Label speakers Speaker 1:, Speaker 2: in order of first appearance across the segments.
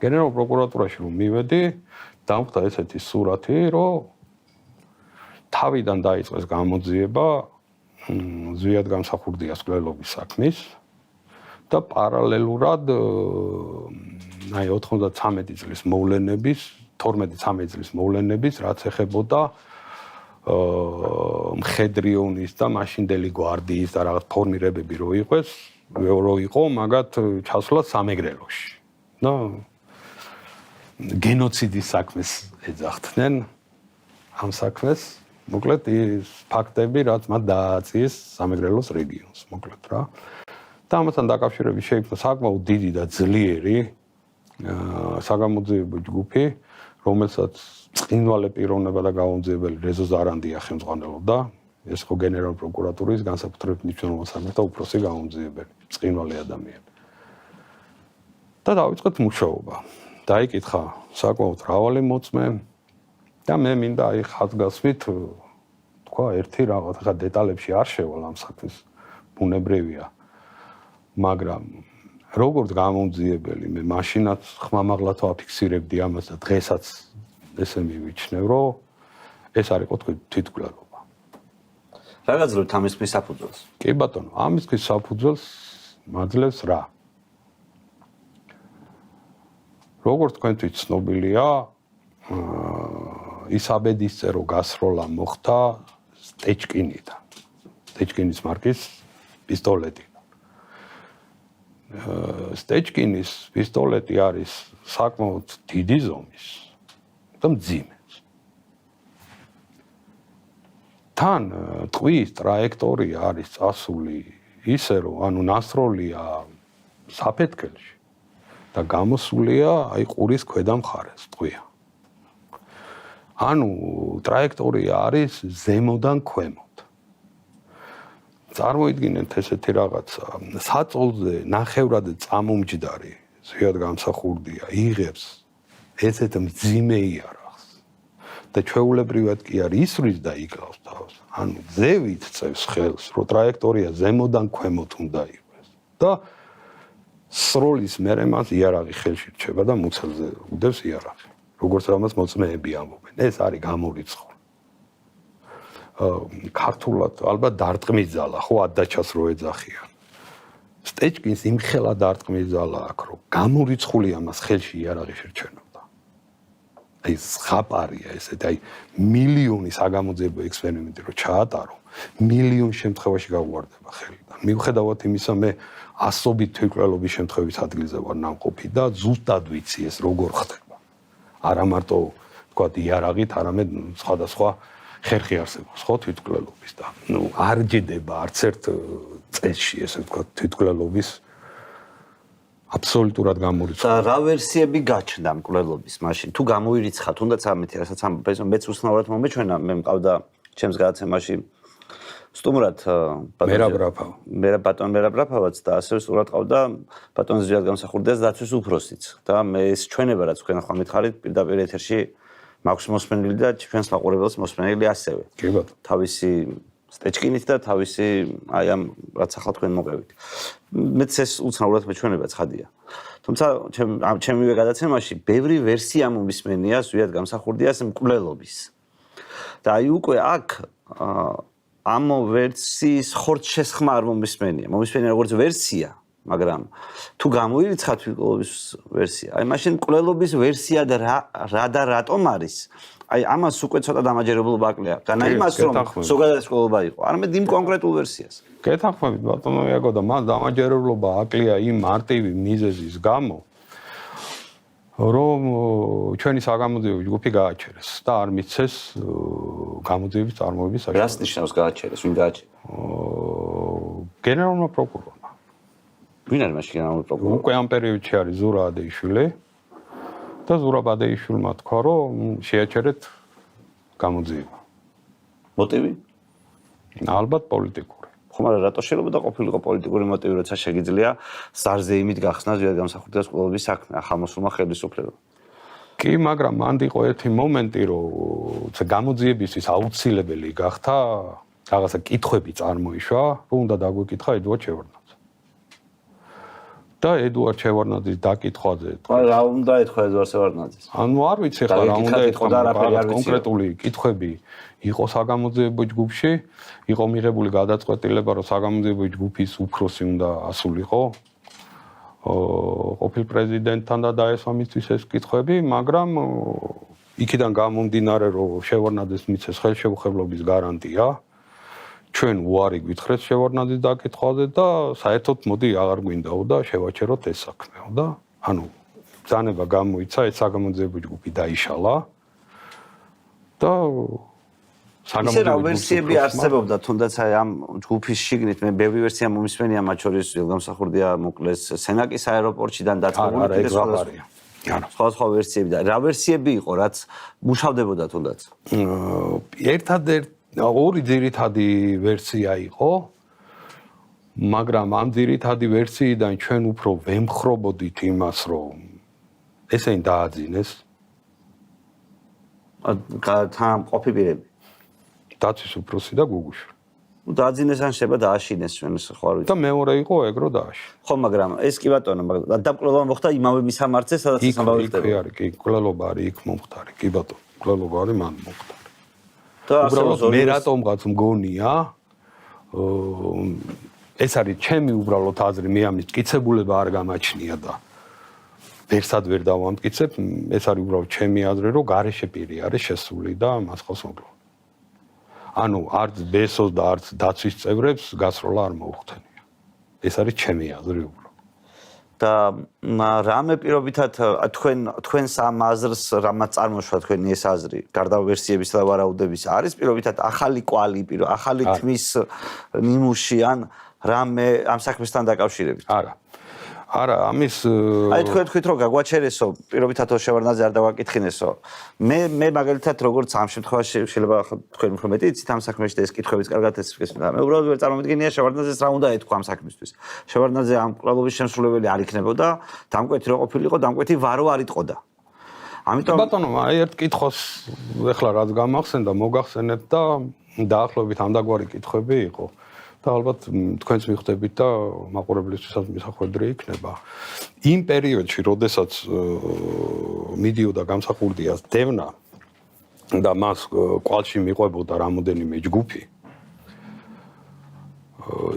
Speaker 1: გენერალურ პროკურატურაში რომ მივედი, დამხვდა ესეთი სურათი, რომ თავიდან დაიწყეს გამოძიება ზვიად გამსახურდიას მკვლელობის საქმის და პარალელურად აი 93 წლის მოვლენების, 12-13 წლის მოვლენების, რაც ეხებოდა მხედრიონის და მაშინდელი გვარდიის და რაღაც ფორმირებები რო იყო მაგათ ჩასვლა სამეგრელოში. და გენოციდის საქმეს ეძახდნენ ამ საქმეს. მოკლედ ის ფაქტები, რაც მათ დააწიეს სამეგრელოს რეგიონს, მოკლედ რა. და ამასთან დაკავშირებით შეიქმნა საკმაოდ დიდი და ძლიერი საგამოძიებო ჯგუფი, რომელსაც წინვალე პიროვნება და გამომძიებელი რეზო ზარანდია ხელმძღვანელობდა. ეს ხო გენერალურ პროკურატურის განსაკუთრებით მნიშვნელოვანი სამართალ უფროსი გამომძიებელი, წინვალე ადამიანი. და დავიწყეთ მუშაობა. დაიკითხა საკმაოდ მრავალი მოწმე და მე მინდა აი ხაზგასმით თქვა ერთი რაღაც ხა დეტალებში არ შევალ ამ საქმის ბუნებრივია. მაგრამ როგორც გამომძიებელი მე მაშინაც ხმამაღლად ვაფიქსირებდი ამას და დღესაც ესე მივიჩნევ, რომ ეს არ იყო თვითმკვლელობა.
Speaker 2: რა გაძლევთ ამის მის საფუძველს?
Speaker 1: კი ბატონო, ამის მის საფუძველს მაძლევს რა? როგორც თქვენთვის ცნობილია, ის აბედისწერო გასროლა მოხდა სტეჩკინიდან. სტეჩკინის მარკის პისტოლეტი. სტეჩკინის პისტოლეტი არის საკმაოდ დიდი ზომის და მძიმე. თან ტყვის ტრაექტორია არის წასული ისე, რომ ანუ ნასროლია საფეთქელში და გამოსულია აი ყურის ქვედა მხარეს ტყვია. ანუ ტრაექტორია არის ზემოდან ქვემოთ. წარმოიდგინეთ ესეთი რაღაცა, საწოლზე ნახევრად წამომჯდარი, ზვიად გამსახურდია, იღებს ესეთ მძიმე იარაღს და ჩვეულებრივად კი არ ისვრის და იგავს თავს. ანუ ზევით წევს ხელს, რომ ტრაექტორია ზემოდან ქვემოთ უნდა იყოს და სროლის მერე მას იარაღი ხელში რჩება და მუცელზე უდევს იარაღი. როგორც რამაც მოწმეები ამბობენ, ეს არის გამორიცხული. ქართულად ალბათ დარტყმის ძალა, ხო ადაჩას რო ეძახიან. სტეჩკინს იმხელა დარტყმის ძალა აქვს, რომ გამორიცხული ამას ხელში იარაღი შერჩენობდა. აი ზღაპარია ესეთი, აი მილიონი საგამოძიებო ექსპერიმენტი რო ჩაატარო, მილიონ შემთხვევაში გაუვარდება ხელიდან. მიუხედავად იმისა, მე ასობით თვითმკვლელობის შემთხვევის ადგილზე ვარ ნამყოფი და ზუსტად ვიცი ეს როგორ ხდება. არა მარტო თქვა იარაღით, არამედ სხვადასხვა ხერხი არსებობს ხო თვითმკვლელობის და არ ჯდება არც ერთ წესში ესე თქვა თვითმკვლელობის აბსოლუტურად გამორიცხული.
Speaker 2: და რა ვერსიები გაჩნდა მკვლელობის მაშინ? თუ გამოირიცხა, თუნდაც ამეთი, რასაც ამბობ, მეც უცნაურად მომეჩვენა, მე მყავდა ჩემს გადაცემაში სტუმრად ბატონ მერაბრაფავაც და ასევე სტუმრად ყავდა ბატონ ზვიად გამსახურდიას დაცვის უფროსიც და მე ეს ჩვენება რაც თქვენ ახლა მითხარით პირდაპირ ეთერში მაქვს მოსმენილი და ჩვენს მაყურებელს მოსმენილი ასევე.
Speaker 1: კი ბატონო.
Speaker 2: თავისი სტეჩკინით და თავისი აი ამ რაც ახლა თქვენ მოყევით. მეც ეს უცნაურად მეჩვენება ცხადია. თუმცა ჩემივე გადაცემაში ბევრი ვერსია მომისმენია ზვიად გამსახურდიას მკვლელობის. და აი უკვე აქ ამ ვერსიის ხორცშესხმა არ მომისმენია. მომისმენია როგორც ვერსია, მაგრამ თუ გამოირიცხა თვითმკვლელობის ვერსია, აი მაშინ მკვლელობის ვერსია და რა და რატომ არის? აი ამას უკვე ცოტა დამაჯერებლობა აკლია. განა იმას რომ ზოგადად მკვლელობა იყო, არამედ იმ კონკრეტულ ვერსიას.
Speaker 1: გეთანხმებით ბატონო იაგო და მას დამაჯერებლობა აკლია იმ მარტივი მიზეზის გამო, რომ ჩვენი საგამოძიებო ჯგუფი გააჩერეს და არ მიცეს გამოძიების წარმოების საშუალება.
Speaker 2: რას ნიშნავს გააჩერეს? ვინ გააჩერეს?
Speaker 1: გენერალურმა პროკურორმა.
Speaker 2: ვინ არის მაშინ გენერალური პროკურორი?
Speaker 1: უკვე ამ პერიოდში არის ზურა ადეიშვილი და ზურა ადეიშვილმა თქვა, რომ შეაჩერეთ გამოძიება.
Speaker 2: მოტივი?
Speaker 1: ალბათ პოლიტიკური.
Speaker 2: ხო, მაგრამ რატო შეიძლება ყოფილიყო პოლიტიკური მოტივი, როცა შეგიძლია ზარზე იმით გახსნა ზვიად გამსახურდიას მკვლელობის საქმე, ახალმოსულმა ხელისუფლებამ.
Speaker 1: კი, მაგრამ მანდ იყო ერთი მომენტი, რომ გამოძიებისთვის აუცილებელი გახდა რაღაცა კითხვები წარმოიშვა, რომ უნდა დაგვეკითხა ედუარდ შევარდნაძე. და ედუარდ შევარდნაძის დაკითხვაზე.
Speaker 2: რა უნდა ეთქვა ედუარდ შევარდნაძის?
Speaker 1: ანუ არ ვიცი ხა რა უნდა ეთქვა, მაგრამ კონკრეტული კითხვები იყო საგამოძიებო ჯგუფში, იყო მიღებული გადაწყვეტილება, რომ საგამოძიებო ჯგუფის უფროსი უნდა ასულიყო ყოფილ პრეზიდენტთან და დაესვა მისთვის ეს კითხვები, მაგრამ იქიდან გამომდინარე, რომ შევარდნაძეს მიცეს ხელშეუხებლობის გარანტია, ჩვენ უარი გვითხრეთ შევარდნაძის დაკითხვაზე და საერთოდ მოდი აღარ გვინდაო და შევაჩეროთ ეს საქმეო და ანუ ბრძანება გამოიცა, ეს საგამოძიებო ჯგუფი დაიშალა და
Speaker 2: ისე რა ვერსიები არსებობდა, თუნდაც ამ ჯგუფის შიგნით მე ბევრი ვერსია მომისმენია, მათ შორის ველგამსახურდია მოკლეს სენაკის აეროპორტიდან დაწყებული კიდე სხვა ვერსიები და რა ვერსიები იყო, რაც მუშავდებოდა თუნდაც?
Speaker 1: ერთადერთი ორი ძირითადი ვერსია იყო, მაგრამ ამ ძირითადი ვერსიიდან ჩვენ უფრო ვემხრობოდით იმას, რომ ესენი დააძინეს.
Speaker 2: თან ყოფი პირები.
Speaker 1: დაცვის უფროსი და გუგუშვილი.
Speaker 2: დააძინეს ან შეიძლება დააშინეს ჩვენ ხო არ ვიცი.
Speaker 1: და მეორე იყო ეგრო დააშინეს.
Speaker 2: ხო, მაგრამ ეს კი ბატონო, მაგრამ დაკვლევა მოხდა იმავე მისამართზე, სადაც ეს ამბავი ხდება.
Speaker 1: იქ არის, კი, კვლელობა არის იქ მომხდარი, კი ბატონო, კვლელობა არის მან მომხდარი.
Speaker 2: და
Speaker 1: უბრალოდ მე რატომღაც მგონია ეს არის ჩემი უბრალოდ აზრი, მე ამის მტკიცებულება არ გამაჩნია და ვერსად ვერ დავამტკიცებ, ეს არის უბრალოდ ჩემი აზრი, რომ გარეშე პირი არის შესული და მას ხავს მოგლო. ანუ არც ბესოს და არც დაცვის წევრებს გასროლა არ მოუხდენია. ეს არის ჩემი აზრი უბრალოდ.
Speaker 2: და რამე პირობითად თქვენს ამ აზრს რამაც წარმოშვა თქვენი ეს აზრი, გარდა ვერსიების და ვარაუდების, არის პირობითად ახალი კვალი, ახალი თმის ნიმუში ან რამე ამ საქმესთან დაკავშირებით?
Speaker 1: არა, ამის
Speaker 2: აი თქვენ თქვით რომ გაგვაჩერესო, პირობითად შევარდნაძე არ დავაკითხინესო. მე მაგალითად როგორც ამ შემთხვევაში შეიძლება თქვენ უფრო მეტი იცით ამ საქმეში და ეს კითხვებიც კარგად ესწრება. მე უბრალოდ ვერ წარმოვიდგენია შევარდნაძეს რა უნდა ეთქვა ამ საქმისთვის. შევარდნაძე ამ კვლევის შემსრულებელი არ იქნებოდა, დამკვეთი რო ყოფილიყო, დამკვეთი ვარო არ იტყოდა. ამიტომ
Speaker 1: ბატონო, აი ერთ კითხვას ეხლა რაც გამახსენდა, მოგახსენეთ და დაახლოებით ამდაგვარი კითხვები იყო. და ალბათ თქვენც მიხვდებით და მაყურებლისთვისაც მისახვედრი იქნება. იმ პერიოდში, როდესაც მიდიოდა გამსახურდიას დევნა და მას კვალში მიყვებოდა რამოდენიმე ჯგუფი,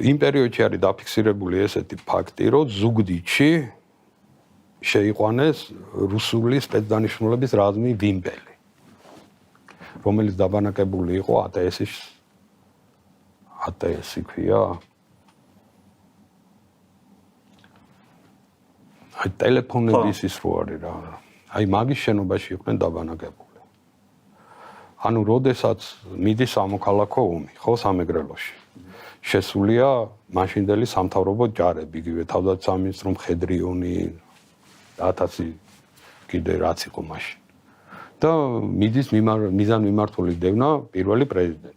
Speaker 1: იმ პერიოდში არის დაფიქსირებული ესეთი ფაქტი, რომ ზუგდიდში შეიყვანეს რუსული სპეცდანიშნულების რაზმი ვიმპელი, რომელიც დაბანაკებული იყო ATS-ი ქვია. აი ტელეფონების ის რო არის რა. აი მაგის შენობაში იყვნენ დაბანაკებული. ანუ როდესაც მიდის სამოქალაქო ომი, ხო, სამეგრელოში. შესულია მაშინდელი სამთავრობო ჯარები, იგივე თავდაცვის მხედრიონი 1000 კიდე რაც იყო მაშინ. და მიდის მიზანმიმართული დევნა პირველი პრეზიდენტის.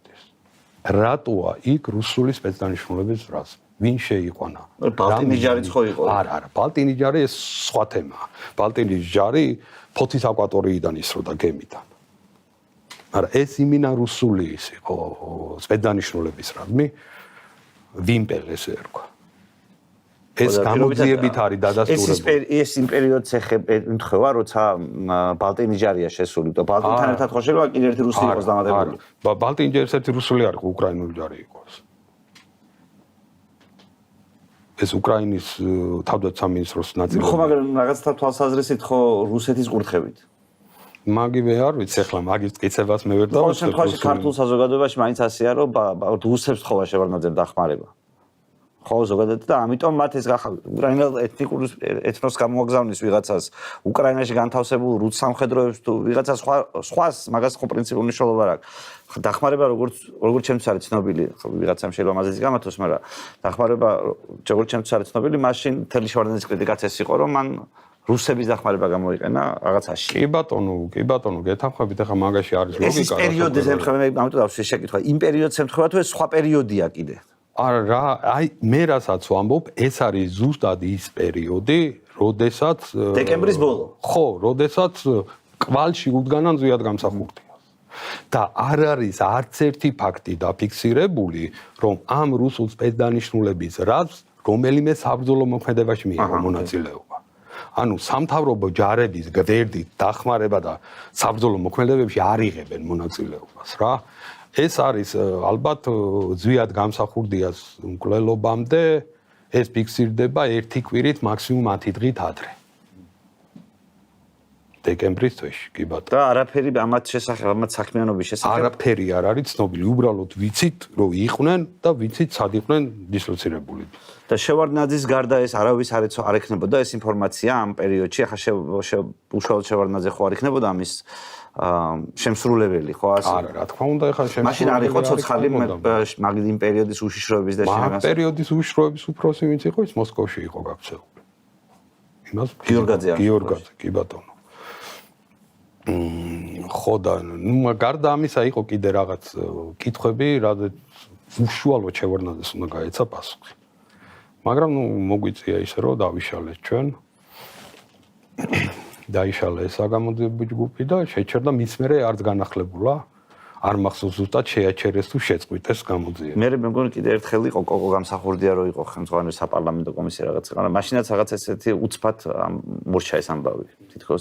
Speaker 1: რატოა იქ რუსული სპეცდანიშნულების რაზმი? ვინ შეიყვანა?
Speaker 2: ბალტინის ჯარიც ხო იყო?
Speaker 1: არა, ბალტინის ჯარი ეს სხვა თემაა. ბალტინის ჯარი ფოთის აკვატორიიდან ისროდა გემიდან. არა, ეს იმინა რუსული ის იყო სპეცდანიშნულების რაზმი, ვიმპელ ესე ერქვა. ეს გამოძიებით არის დადასტურებული.
Speaker 2: ეს იმ პერიოდს ეხება, როცა ბალტინის ჯარია შესული და ბალტინთან ერთად ხო შეიძლება კიდევ ერთი რუსი იყოს დამატებული.
Speaker 1: ბალტინის ჯარი ერთი რუსული არ იყო, უკრაინული ჯარი იყო. ეს უკრაინის თავდაცვის სამინისტროს ნაწილი.
Speaker 2: ხო, მაგრამ რაღაცა თვალსაზრისით ხო რუსეთის კურთხებით.
Speaker 1: მაგივე არ ვიცი, ახლა მაგის მტკიცებას მე ვერ დავუშვებ.
Speaker 2: ყოველ შემთხვევაში ქართულ საზოგადოებაში მაინც ასეა, რომ რუსებს ხოვა შევარდნაძემ დახმარება. ხო, ზოგადად და ამიტომ მათ ეს უკრაინელ ეთნიკურ ეთნოს გამოაგზავნის ვიღაცას უკრაინაში განთავსებულ რუს სამხედროებს თუ ვიღაცა სხვას მაგას ხო პრინციპული მნიშვნელობა არ აქვს. დახმარება როგორც ჩემთვის არის ცნობილი, ვიღაცამ შეიძლება მაზეც გამართოს, მაგრამ დახმარება როგორც ჩემთვის არის ცნობილი, მაშინ თელი შევარდნაძის კრიტიკაც ეს იყო, რომ მან რუსების დახმარება გამოიყენა რაღაცაში.
Speaker 1: კი ბატონო, გეთანხმებით, ახლა მაგაში არის ლოგიკა.
Speaker 2: ეს პერიოდის ემთხვევა, მე ამიტომ დავსვი შეკითხვა. იმ პერიოდს ემთხვევა თუ ეს სხვა პერიოდია კიდე?
Speaker 1: არა რა, აი მე რასაც ვამბობ, ეს არის ზუსტად ის პერიოდი, როდესაც
Speaker 2: დეკემბრის ბოლო.
Speaker 1: ხო, როდესაც კვალში უდგანან ზვიად გამსახურდიას. და არ არის არც ერთი ფაქტი დაფიქსირებული, რომ ამ რუსულ სპეცდანიშნულების რომელიმე საბრძოლო მოქმედებაში მიიღო მონაწილეობა. ანუ სამთავრობო ჯარების გვერდით დახმარება და საბრძოლო მოქმედებებში არ იღებენ მონაწილეობას რა. ეს არის ალბათ ზვიად გამსახურდია მკვლელობამდე, ეს ფიქსირდება 1 კვირით, მაქსიმუმ 10 დღით ადრე. დეკემბრის თვეში, კი ბატონო.
Speaker 2: და არაფერი ამათ შესახებ, ამათ საქმიანობის შესახებ
Speaker 1: არაფერი არ არის ცნობილი, უბრალოდ ვიცით, რომ იყვნენ და ვიცით, სად იყვნენ დისლოცირებული.
Speaker 2: და შევარდნაძის გარდა ეს არავის არ ექნებოდა ეს ინფორმაცია ამ პერიოდში. ახლა უშუალოდ შევარდნაძე ხო არ იქნებოდა ამის შემსრულებელი, ხო ასე?
Speaker 1: არა, რა თქმა უნდა, ეხლა
Speaker 2: მაშინ არ იყო ცოცხალი მაგდინ პერიოდის უშიშროების და
Speaker 1: მაგ პერიოდის უშიშროების უფროსი ვინც იყო, ის მოსკოვში იყო გაქცეული. იმას
Speaker 2: გიორგაძე,
Speaker 1: კი ბატონო. ხო და ნუ გარდა ამისა იყო კიდე რაღაც კითხვები, რადგან უშუალოდ შევარდნაძეს უნდა გაეცა პასუხი. მაგრამ ნუ მოგვიწია ისე რომ დავიშალეთ ჩვენ. დაიშალა ეს საგამოძიებო ჯგუფი და შეჩერდა მის მერე არც განახლებულა, არ მახსოვს ზუსტად შეაჩერეს თუ შეწყვიტეს გამოძიება.
Speaker 2: მე მეგონი კიდე ერთხელ იყო კოკო გამსახურდია რომ იყო ხელმძღვანელი საპარლამენტო კომისია რაღაცა. მაგრამ მაშინაც რაღაც ესეთი უცბად მორჩა ეს ამბავი. თითქოს